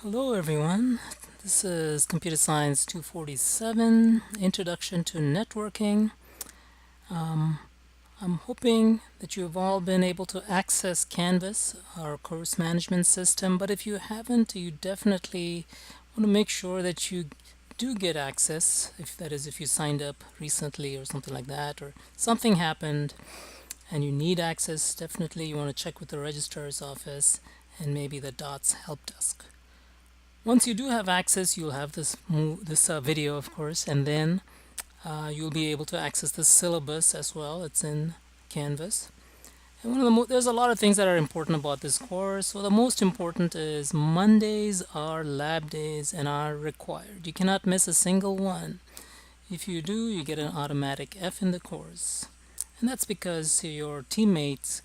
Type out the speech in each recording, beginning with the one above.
Hello everyone, this is Computer Science 247, Introduction to Networking. Um, I'm hoping that you've all been able to access Canvas, our course management system, but if you haven't, you definitely want to make sure that you do get access, if you signed up recently or something like that, or something happened and you need access, definitely you want to check with the registrar's office and maybe the DOTS help desk. Once you do have access, you'll have this video, of course, and then you'll be able to access the syllabus as well. It's in Canvas. And there's a lot of things that are important about this course. So the most important is Mondays are lab days and are required. You cannot miss a single one. If you do, you get an automatic F in the course. And that's because your teammates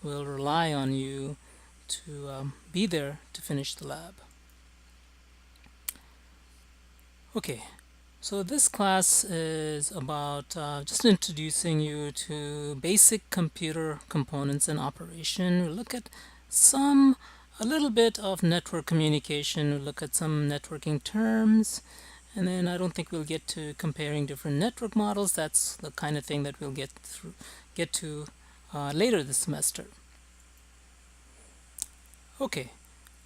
will rely on you to be there to finish the lab. Okay, so this class is about just introducing you to basic computer components and operation. We'll look at a little bit of network communication. We'll look at some networking terms, and then I don't think we'll get to comparing different network models. That's the kind of thing that we'll get to later this semester. Okay.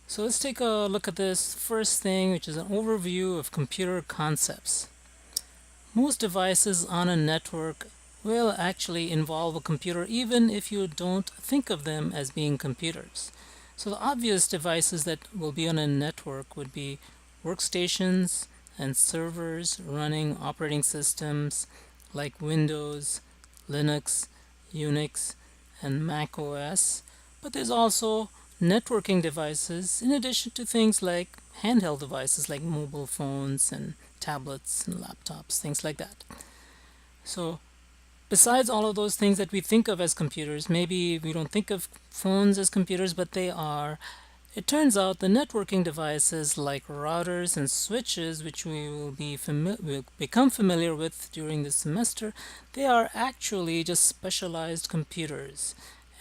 So let's take a look at this first thing, which is an overview of computer concepts. Most devices on a network will actually involve a computer even if you don't think of them as being computers. So the obvious devices that will be on a network would be workstations and servers running operating systems like Windows, Linux, Unix, and Mac OS. But there's also networking devices in addition to things like handheld devices like mobile phones and tablets and laptops, things like that. So besides all of those things that we think of as computers, maybe we don't think of phones as computers, but they are. It turns out the networking devices like routers and switches, which we will become familiar with during this semester, they are actually just specialized computers.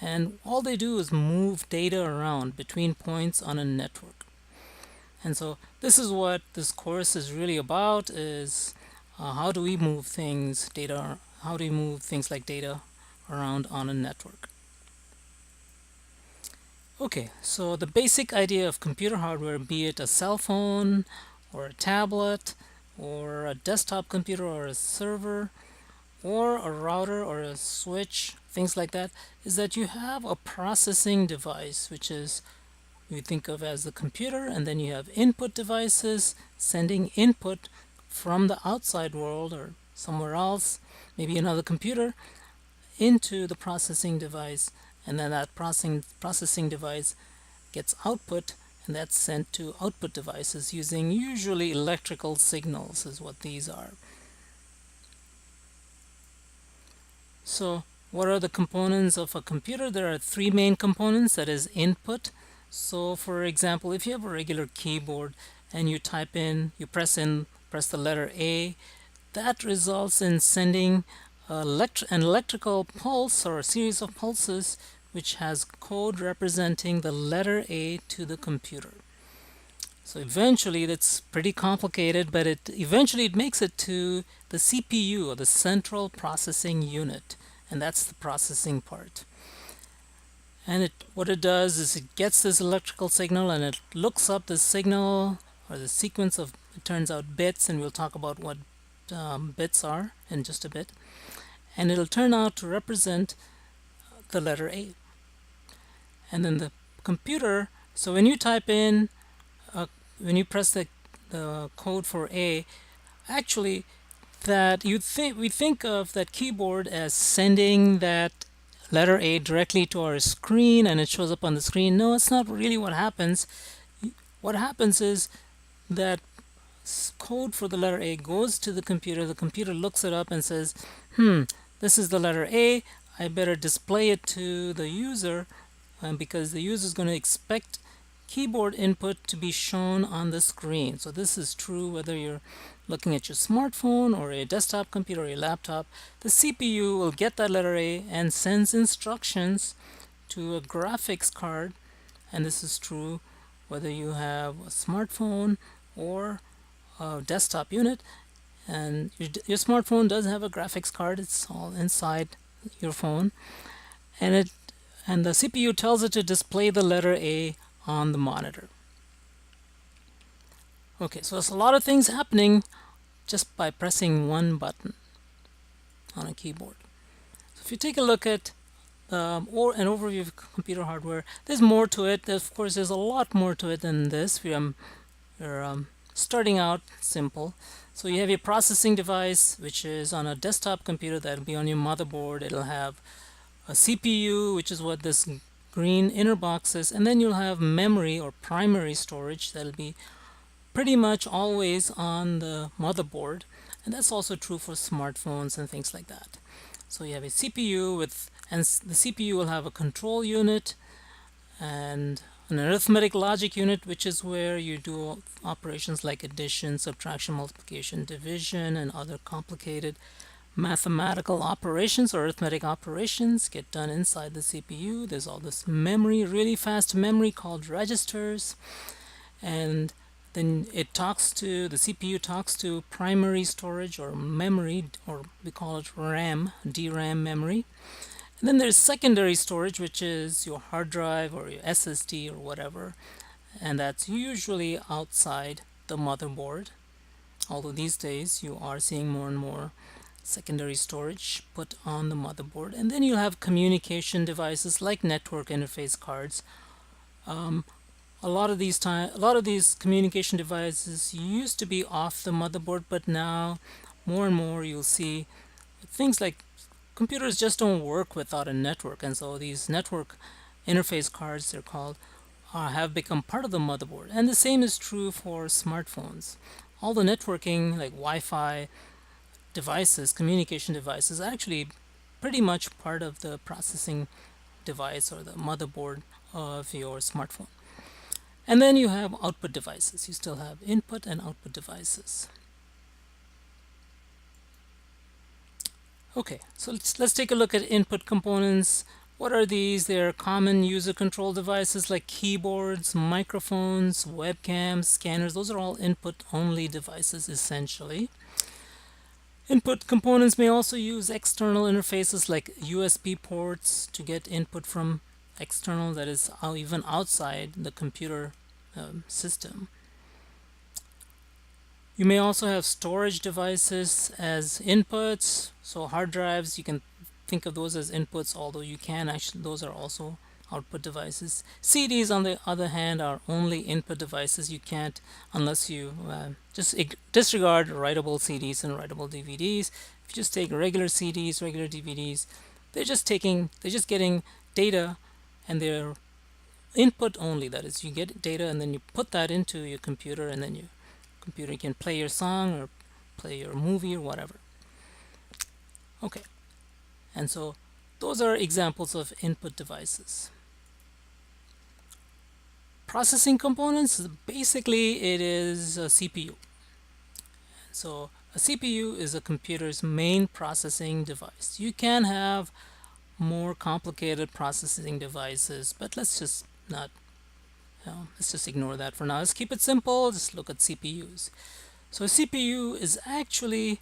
And all they do is move data around between points on a network. And so this is what this course is really about, is how do we move how do we move things like data around on a network. Okay, so the basic idea of computer hardware, be it a cell phone or a tablet or a desktop computer or a server or a router or a switch, things like that, is that you have a processing device, which is you think of as the computer, and then you have input devices sending input from the outside world or somewhere else, maybe another computer, into the processing device, and then that processing device gets output, and that's sent to output devices using usually electrical signals is what these are. So what are the components of a computer? There are three main components, that is input. So for example, if you have a regular keyboard and you press the letter A, that results in sending an electrical pulse or a series of pulses which has code representing the letter A to the computer. So eventually, that's pretty complicated, but eventually it makes it to the CPU, or the central processing unit, and that's the processing part. And what it does is it gets this electrical signal and it looks up the signal or the sequence of, it turns out, bits, and we'll talk about what bits are in just a bit. And it'll turn out to represent the letter A. And then the computer, so when you type in when you press the code for A, actually we think of that keyboard as sending that letter A directly to our screen and it shows up on the screen. No, it's not really what happens. What happens is that code for the letter A goes to the computer looks it up and says, this is the letter A, I better display it to the user, because the user is going to expect keyboard input to be shown on the screen. So this is true whether you're looking at your smartphone or a desktop computer or a laptop. The CPU will get that letter A and sends instructions to a graphics card, and this is true whether you have a smartphone or a desktop unit, and your smartphone does have a graphics card. It's all inside your phone, and the CPU tells it to display the letter A on the monitor. Okay, so there's a lot of things happening just by pressing one button on a keyboard. So if you take a look at or an overview of computer hardware, there's more to it. Of course, there's a lot more to it than this. We're starting out simple. So you have your processing device, which is on a desktop computer. That'll be on your motherboard. It'll have a CPU, which is what this green inner box is, and then you'll have memory or primary storage that'll be pretty much always on the motherboard, and that's also true for smartphones and things like that. So you have a CPU and the CPU will have a control unit and an arithmetic logic unit, which is where you do operations like addition, subtraction, multiplication, division, and other complicated mathematical operations or arithmetic operations get done inside the CPU. There's all this memory, really fast memory called registers, and then the CPU talks to primary storage or memory, or we call it RAM, DRAM memory. And then there's secondary storage, which is your hard drive or your SSD or whatever, and that's usually outside the motherboard. Although these days you are seeing more and more secondary storage put on the motherboard. And then you have communication devices like network interface cards. A lot of these communication devices used to be off the motherboard, but now more and more you'll see things like computers just don't work without a network, and so these network interface cards, they're called, have become part of the motherboard. And the same is true for smartphones. All the networking like Wi-Fi devices, communication devices, are actually pretty much part of the processing device or the motherboard of your smartphone. And then you have output devices. You still have input and output devices. Okay, so let's take a look at input components. What are these? They're common user control devices like keyboards, microphones, webcams, scanners. Those are all input only devices essentially. Input components may also use external interfaces like USB ports to get input from external, that is even outside the computer system. You may also have storage devices as inputs. So hard drives, you can think of those as inputs, although you can actually, those are also output devices. CDs, on the other hand, are only input devices. You can't, unless you just disregard writable CDs and writable DVDs. If you just take regular CDs, regular DVDs, they're just getting data, and they're input only. That is, you get data and then you put that into your computer, and then your computer can play your song or play your movie or whatever. Okay, and so those are examples of input devices. Processing components, basically it is a CPU. So a CPU is a computer's main processing device. You can have more complicated processing devices, but let's just ignore that for now. Let's keep it simple. Just look at CPUs. So a CPU is actually,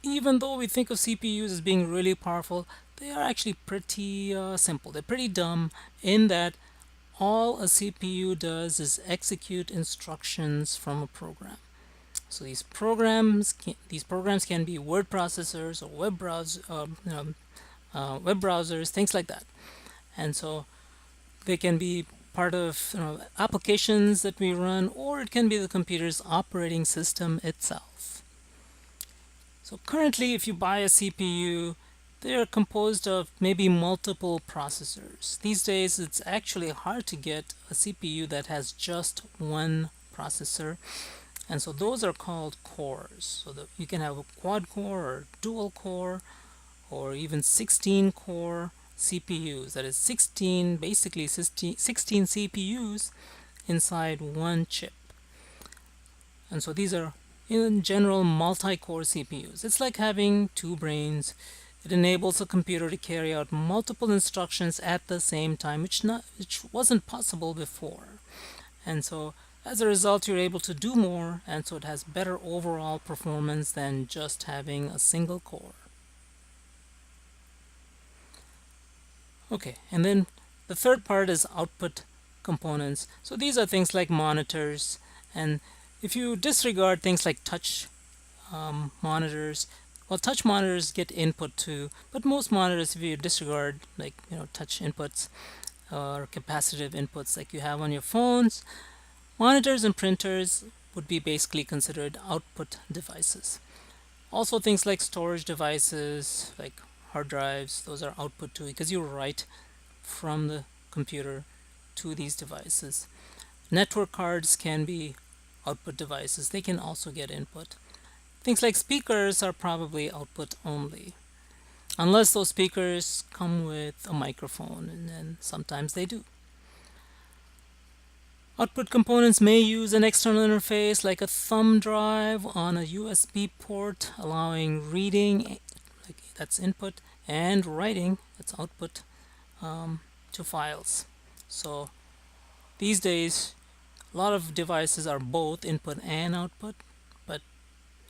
even though we think of CPUs as being really powerful, they are actually pretty simple. They're pretty dumb in that all a CPU does is execute instructions from a program. So these programs can be word processors or web browsers, things like that. And so they can be part of applications that we run, or it can be the computer's operating system itself. So currently, if you buy a CPU, they are composed of maybe multiple processors. These days, it's actually hard to get a CPU that has just one processor, and so those are called cores. So you can have a quad core or dual core, or even 16 core CPUs. That is 16 CPUs inside one chip. And so these are in general multi-core CPUs. It's like having two brains. It enables a computer to carry out multiple instructions at the same time, which wasn't possible before. And so as a result, you're able to do more, and so it has better overall performance than just having a single core. Okay, and then the third part is output components. So these are things like monitors, and if you disregard things like touch monitors, well, touch monitors get input too, but most monitors, if you disregard like touch inputs or capacitive inputs like you have on your phones, monitors and printers would be basically considered output devices. Also things like storage devices like hard drives, those are output too, because you write from the computer to these devices. Network cards can be output devices. They can also get input. Things like speakers are probably output only, unless those speakers come with a microphone, and then sometimes they do. Output components may use an external interface like a thumb drive on a USB port, allowing reading, like that's input, and writing, that's output, to files. So these days, a lot of devices are both input and output, but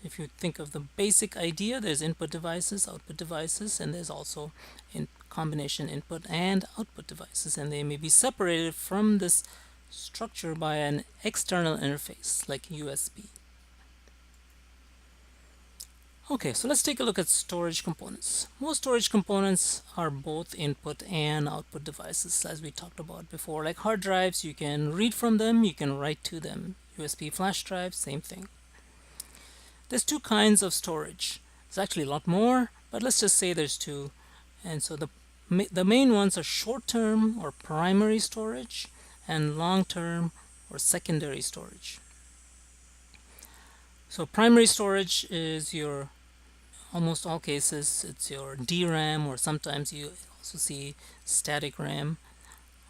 if you think of the basic idea, there's input devices, output devices, and there's also in combination input and output devices, and they may be separated from this structure by an external interface like USB. Okay, so let's take a look at storage components. Most storage components are both input and output devices, as we talked about before. Like hard drives, you can read from them, you can write to them. USB flash drives, same thing. There's two kinds of storage. There's actually a lot more, but let's just say there's two. And so the main ones are short-term or primary storage and long-term or secondary storage. So primary storage is your, almost all cases, it's your DRAM, or sometimes you also see static RAM.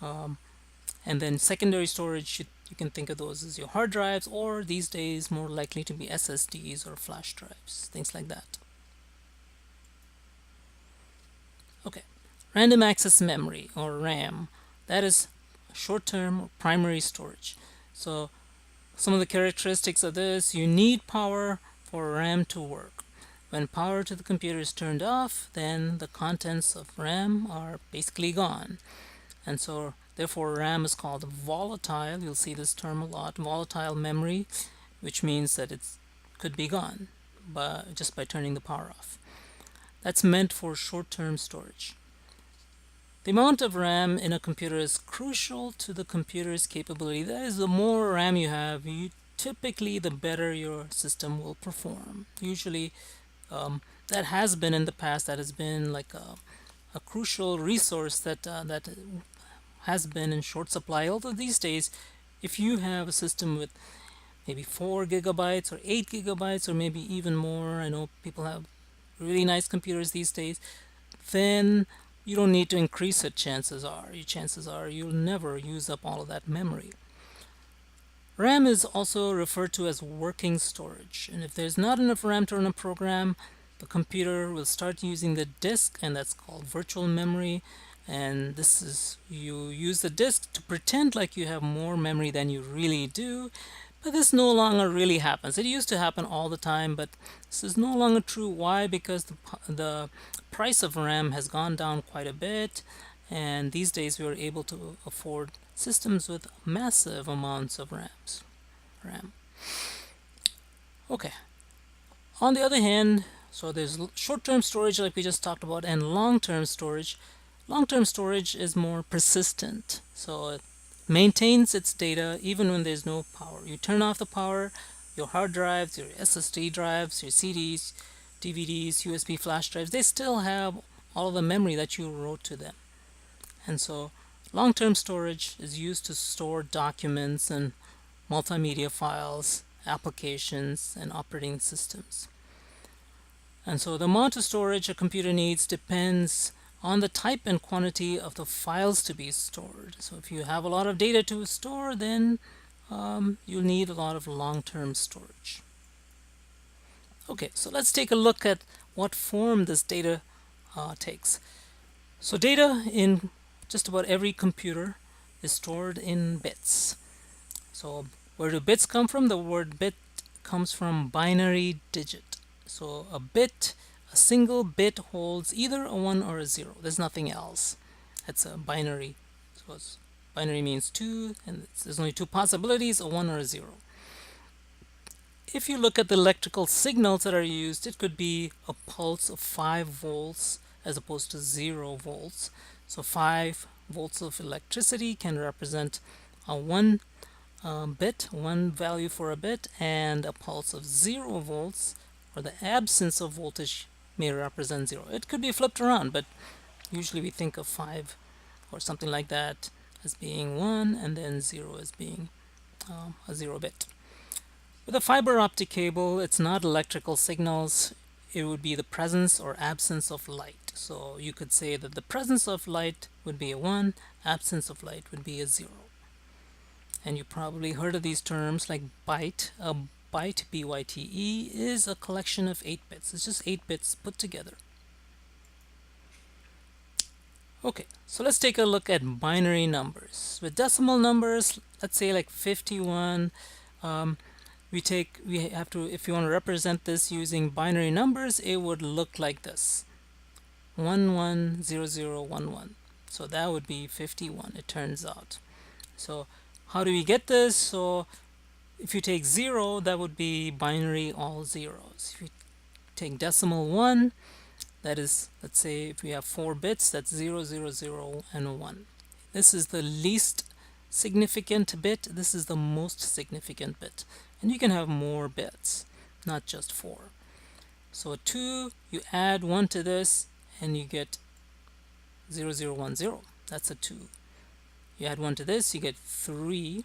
And then secondary storage, you can think of those as your hard drives, or these days more likely to be SSDs or flash drives, things like that. Okay, random access memory or RAM, that is short-term or primary storage. So some of the characteristics of this: you need power for RAM to work. When power to the computer is turned off, then the contents of RAM are basically gone. And so therefore RAM is called volatile. You'll see this term a lot, volatile memory, which means that it could be gone just by turning the power off. That's meant for short-term storage. The amount of RAM in a computer is crucial to the computer's capability. That is, the more RAM you have, typically the better your system will perform. Usually that has been in the past, that has been like a crucial resource that has been in short supply. Although these days, if you have a system with maybe 4 gigabytes or 8 gigabytes or maybe even more, I know people have really nice computers these days, then you don't need to increase it. Chances are you'll never use up all of that memory. RAM is also referred to as working storage, and if there's not enough RAM to run a program, the computer will start using the disk, and that's called virtual memory. And this is, you use the disk to pretend like you have more memory than you really do, but this no longer really happens. It used to happen all the time, but this is no longer true. Why? Because the price of RAM has gone down quite a bit, and these days we are able to afford systems with massive amounts of RAM. Okay. On the other hand, so there's short-term storage like we just talked about, and long-term storage. Long-term storage is more persistent, so it maintains its data even when there's no power. You turn off the power, your hard drives, your SSD drives, your CDs, DVDs, USB flash drives, they still have all of the memory that you wrote to them. And so long-term storage is used to store documents and multimedia files, applications, and operating systems. And so the amount of storage a computer needs depends on the type and quantity of the files to be stored. So if you have a lot of data to store, then you'll need a lot of long-term storage. Okay, so let's take a look at what form this data takes. So data in just about every computer is stored in bits. So where do bits come from? The word bit comes from binary digit. So a single bit holds either a 1 or a 0. There's nothing else. That's a binary. So binary means 2, and there's only two possibilities, a 1 or a 0. If you look at the electrical signals that are used, it could be a pulse of 5 volts as opposed to 0 volts. So 5 volts of electricity can represent a 1 bit, one value for a bit, and a pulse of 0 volts, or the absence of voltage, may represent 0. It could be flipped around, but usually we think of 5 or something like that as being 1, and then 0 as being a 0 bit. With a fiber optic cable, it's not electrical signals. It would be the presence or absence of light. So you could say that the presence of light would be a 1, absence of light would be a 0. And you probably heard of these terms like byte. A byte, B-Y-T-E, is a collection of 8 bits. It's just 8 bits put together. Okay, so let's take a look at binary numbers. With decimal numbers, let's say like 51, we have to, if you want to represent this using binary numbers, it would look like this: 110011. So that would be 51, it turns out. So how do we get this? So if you take 0, that would be binary all zeros. If you take decimal 1, that is, let's say if we have 4 bits, that's 0, 0, 0, and 1. This is the least significant bit. This is the most significant bit. And you can have more bits, not just 4. So 2, you add 1 to this, and you get 0, 0, 1, 0. That's a 2. You add 1 to this, you get 3,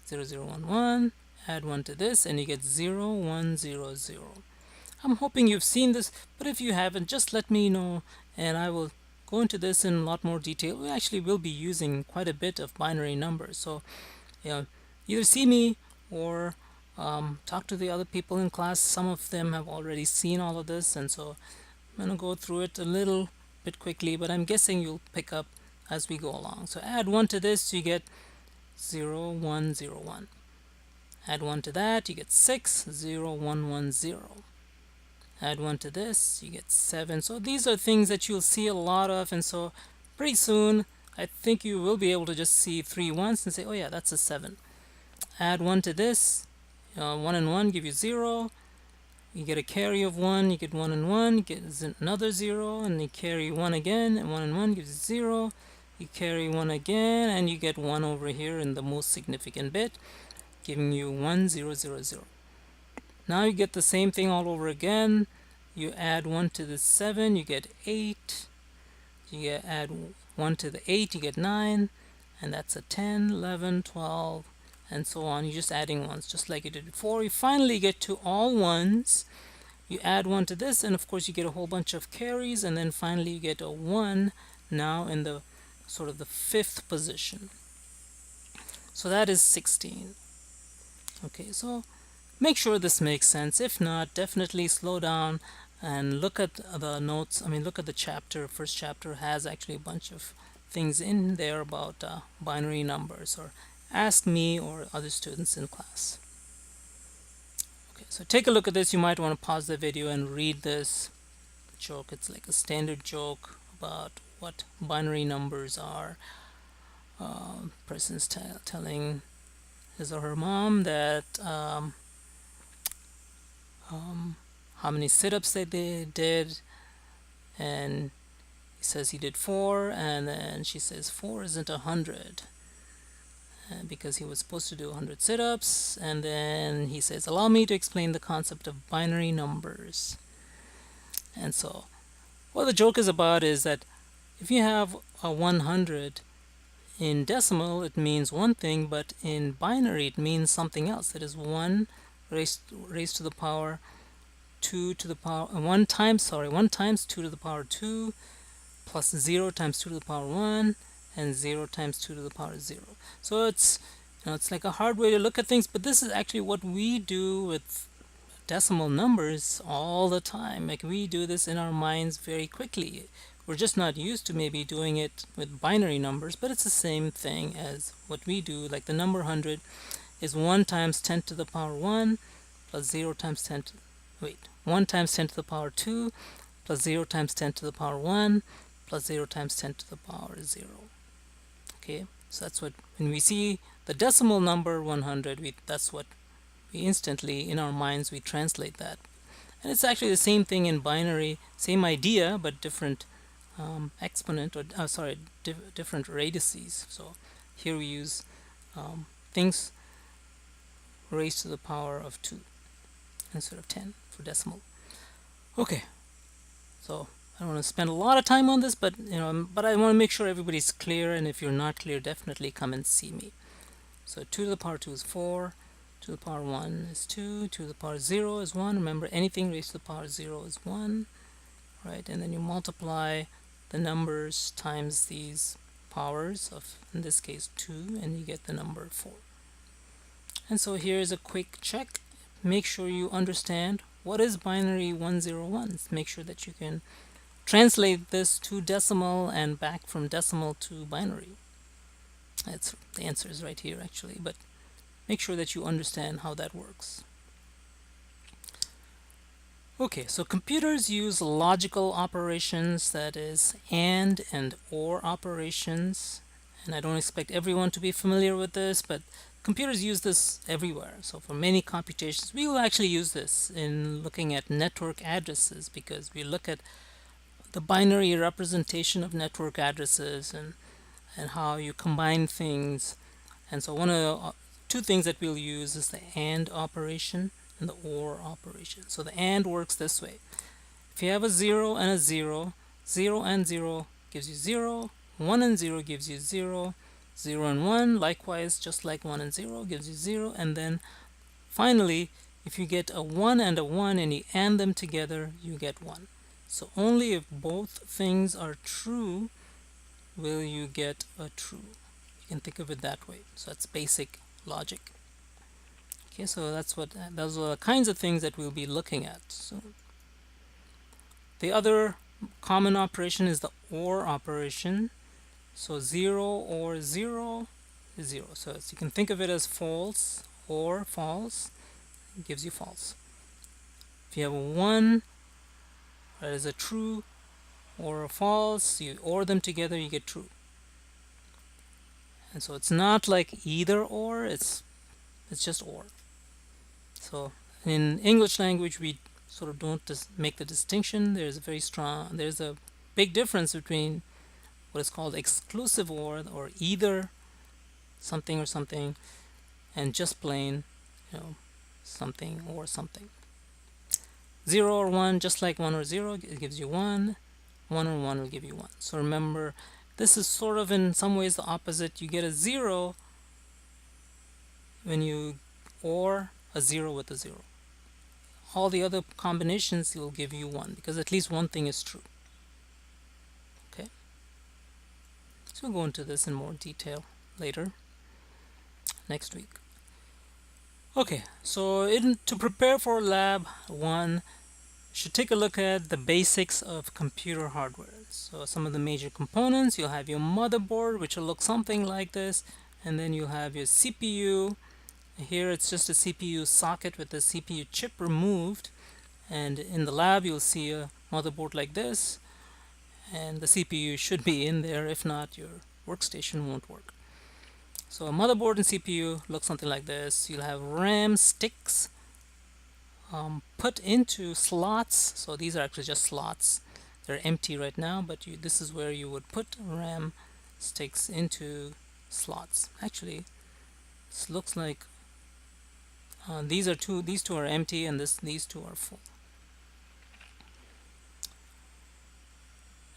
0, 0, 1, 1. Add 1 to this, and you get 0, 1, 0, 0. I'm hoping you've seen this, but if you haven't, just let me know, and I will go into this in a lot more detail. We actually will be using quite a bit of binary numbers. So, either see me or talk to the other people in class. Some of them have already seen all of this, and so I'm going to go through it a little bit quickly, but I'm guessing you'll pick up as we go along. So add 1 to this, you get 0, 1, 0, 1. Add 1 to that, you get 6, 0, 1, 1, 0. Add 1 to this, you get 7. So these are things that you'll see a lot of, and so pretty soon I think you will be able to just see 3 ones and say, oh yeah, that's a 7. Add 1 to this, 1 and 1 give you 0. You get a carry of 1, you get 1 and 1, you get another 0, and you carry 1 again, and 1 and 1 gives you 0. You carry 1 again, and you get 1 over here in the most significant bit, giving you 1, 0, 0, 0. Now you get the same thing all over again. You add 1 to the 7, you get 8. You add 1 to the 8, you get 9. And that's a 10, 11, 12, and so on. You're just adding ones, just like you did before. You finally get to all ones. You add 1 to this, and of course you get a whole bunch of carries, and then finally you get a 1 now in the sort of the 5th position. So that is 16. Okay, so make sure this makes sense. If not, definitely slow down and look at the notes. Look at the chapter. First chapter has actually a bunch of things in there about binary numbers, or ask me or other students in class. Okay, so take a look at this. You might want to pause the video and read this joke. It's like a standard joke about what binary numbers are. Person's telling his or her mom that how many sit-ups they did, and he says he did 4, and then she says 4 isn't 100, because he was supposed to do 100 sit-ups, and then he says, allow me to explain the concept of binary numbers. And so what the joke is about is that if you have a 100 in decimal, it means one thing, but in binary it means something else. That is 1 raised to the power 2 to the power 1 times 2 to the power 2 plus 0 times 2 to the power 1 and 0 times 2 to the power 0. So it's it's like a hard way to look at things, but this is actually what we do with decimal numbers all the time. Like, we do this in our minds very quickly. We're just not used to maybe doing it with binary numbers, but it's the same thing as what we do. Like the number 100, is 1 times 10 to the power 1 plus 0 times 10 to, wait, 1 times 10 to the power 2 plus 0 times 10 to the power 1 plus 0 times 10 to the power 0. Okay, so that's what, when we see the decimal number 100, that's what we instantly, in our minds, we translate that. And it's actually the same thing in binary, same idea, but different exponent, or sorry, different radices. So here we use things raised to the power of 2 instead of 10 for decimal. Okay, so I don't want to spend a lot of time on this, but but I want to make sure everybody's clear, and if you're not clear, definitely come and see me. So 2 to the power 2 is 4, 2 to the power 1 is 2, 2 to the power 0 is 1. Remember, anything raised to the power 0 is 1, right? And then you multiply the numbers times these powers of, in this case, 2, and you get the number 4. And so here's a quick check. Make sure you understand what is binary 101. Make sure that you can translate this to decimal and back from decimal to binary. That's the answer is right here actually, but make sure that you understand how that works. Okay, so computers use logical operations, that is and or operations, and I don't expect everyone to be familiar with this, but computers use this everywhere. So for many computations, we will actually use this in looking at network addresses, because we look at the binary representation of network addresses and how you combine things. And so one of the two things that we'll use is the AND operation and the OR operation. So the AND works this way. If you have a 0 and a 0, 0 and 0 gives you 0, 1 and 0 gives you 0, 0 and 1 likewise, just like 1 and 0 gives you 0, and then finally if you get a 1 and a 1 and you AND them together, you get 1. So only if both things are true will you get a true. You can think of it that way. So that's basic logic. Okay, so those are the kinds of things that we'll be looking at. So the other common operation is the OR operation. So 0 or 0 is 0. So you can think of it as false or false. It gives you false. If you have a 1, that is a true or a false, you OR them together, you get true. And so it's not like either or, it's just OR. So in English language, we sort of don't make the distinction. There's a big difference between what is called exclusive or either something or something, and just plain, something or something. 0 or 1, just like 1 or 0, it gives you 1. 1 or 1 will give you 1. So remember, this is sort of in some ways the opposite. You get a 0 when you OR a 0 with a 0. All the other combinations will give you 1, because at least one thing is true. Okay, so we'll go into this in more detail later, next week. Okay, so to prepare for lab 1, you should take a look at the basics of computer hardware. So some of the major components: you'll have your motherboard, which will look something like this, and then you'll have your CPU. Here it's just a CPU socket with the CPU chip removed, and in the lab you'll see a motherboard like this, and the CPU should be in there. If not, your workstation won't work. So a motherboard and CPU look something like this. You'll have RAM sticks put into slots. So these are actually just slots. They're empty right now, but this is where you would put RAM sticks into slots. Actually, this looks like these two are empty, and these two are full.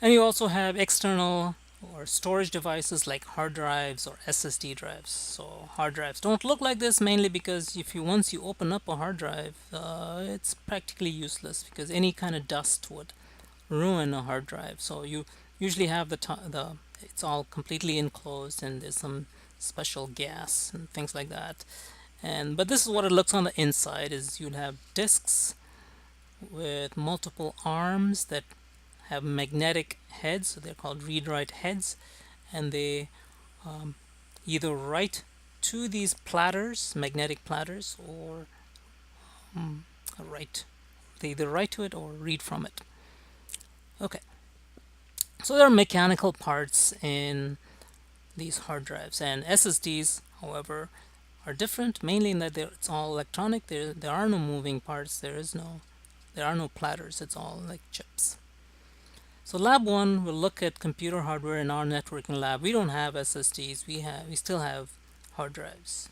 And you also have external or storage devices like hard drives or SSD drives. So hard drives don't look like this, mainly because once you open up a hard drive, it's practically useless, because any kind of dust would ruin a hard drive. So you usually have it's all completely enclosed, and there's some special gas and things like that. But this is what it looks on the inside. Is you'd have disks with multiple arms that have magnetic heads, so they're called read-write heads, and they either write to these platters, magnetic platters, or write. They either write to it or read from it. Okay, so there are mechanical parts in these hard drives, and SSDs, however, are different, mainly in that it's all electronic. There are no moving parts. There are no platters. It's all like chips. So lab 1 will look at computer hardware in our networking lab. We don't have SSDs. We still have hard drives.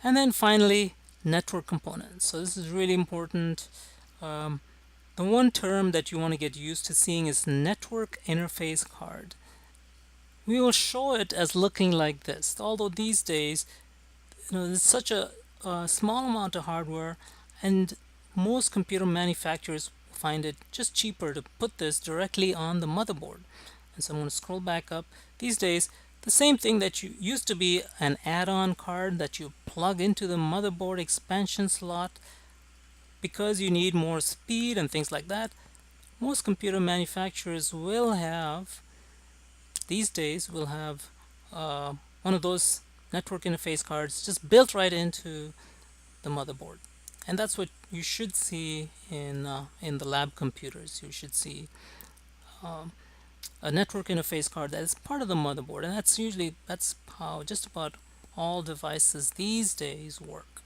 And then finally, network components. So this is really important. The one term that you want to get used to seeing is network interface card. We will show it as looking like this. Although these days, there's such a small amount of hardware, and most computer manufacturers find it just cheaper to put this directly on the motherboard. And so I'm going to scroll back up. These days, the same thing that used to be an add-on card that you plug into the motherboard expansion slot because you need more speed and things like that. Most computer manufacturers these days will have one of those network interface cards just built right into the motherboard. And that's what you should see in the lab computers. You should see a network interface card that is part of the motherboard, and that's how just about all devices these days work.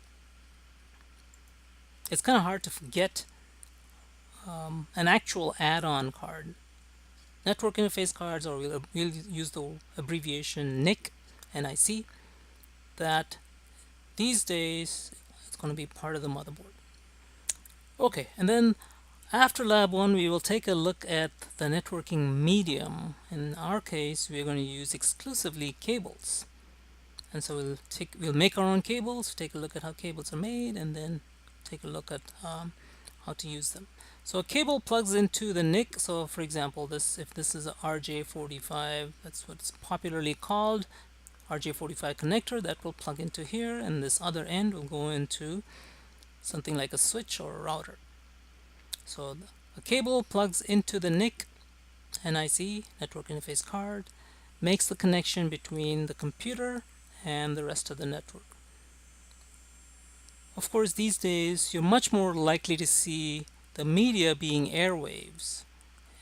It's kind of hard to forget an actual add-on card. Network interface cards, or we'll use the abbreviation NIC, NIC, that these days it's going to be part of the motherboard. Okay, and then after lab 1 we will take a look at the networking medium. In our case, we're going to use exclusively cables, and so we'll make our own cables, take a look at how cables are made, and then take a look at how to use them. So a cable plugs into the NIC. So for example, if this is a RJ45, that's what it's popularly called, RJ45 connector, that will plug into here, and this other end will go into something like a switch or a router. So a cable plugs into the NIC, NIC, network interface card, makes the connection between the computer and the rest of the network. Of course, these days you're much more likely to see the media being airwaves,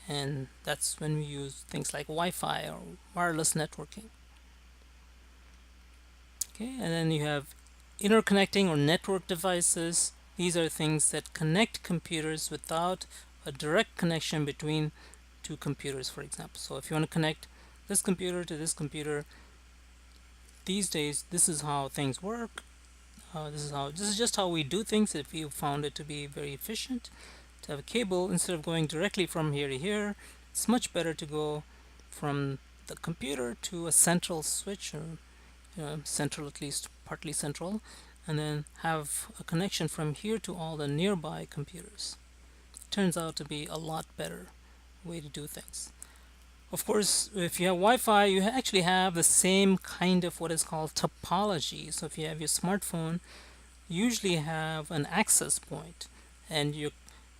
and that's when we use things like Wi-Fi or wireless networking. Okay, and then you have interconnecting or network devices. These are things that connect computers without a direct connection between two computers, for example. So if you want to connect this computer to this computer, these days this is how things work. This is just how we do things. If you found it to be very efficient to have a cable, instead of going directly from here to here, it's much better to go from the computer to a central switch, or central, at least partly central, and then have a connection from here to all the nearby computers. It turns out to be a lot better way to do things. Of course, if you have Wi-Fi, you actually have the same kind of what is called topology. So if you have your smartphone, you usually have an access point, and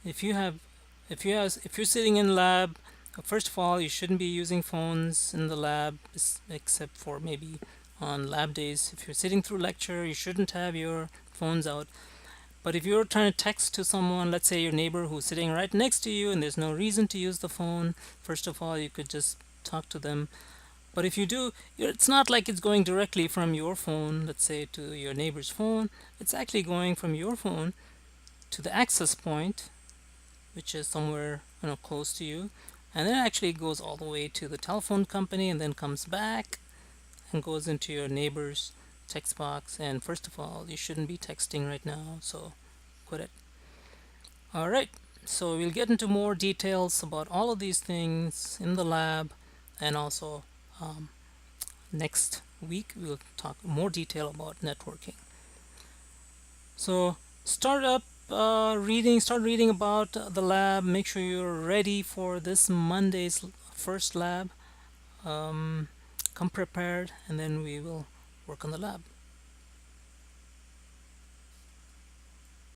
if you're sitting in lab, first of all, you shouldn't be using phones in the lab, except for maybe on lab days. If you're sitting through lecture, you shouldn't have your phones out. But if you're trying to text to someone, let's say your neighbor who's sitting right next to you, and there's no reason to use the phone, first of all, you could just talk to them. But if you do, it's not like it's going directly from your phone, let's say, to your neighbor's phone. It's actually going from your phone to the access point, which is somewhere close to you, and then it actually goes all the way to the telephone company, and then comes back and goes into your neighbor's text box. And first of all, you shouldn't be texting right now, so quit it. Alright, so we'll get into more details about all of these things in the lab, and also next week we'll talk more detail about networking. So start reading about the lab. Make sure you're ready for this Monday's first lab. Come prepared, and then we will work on the lab.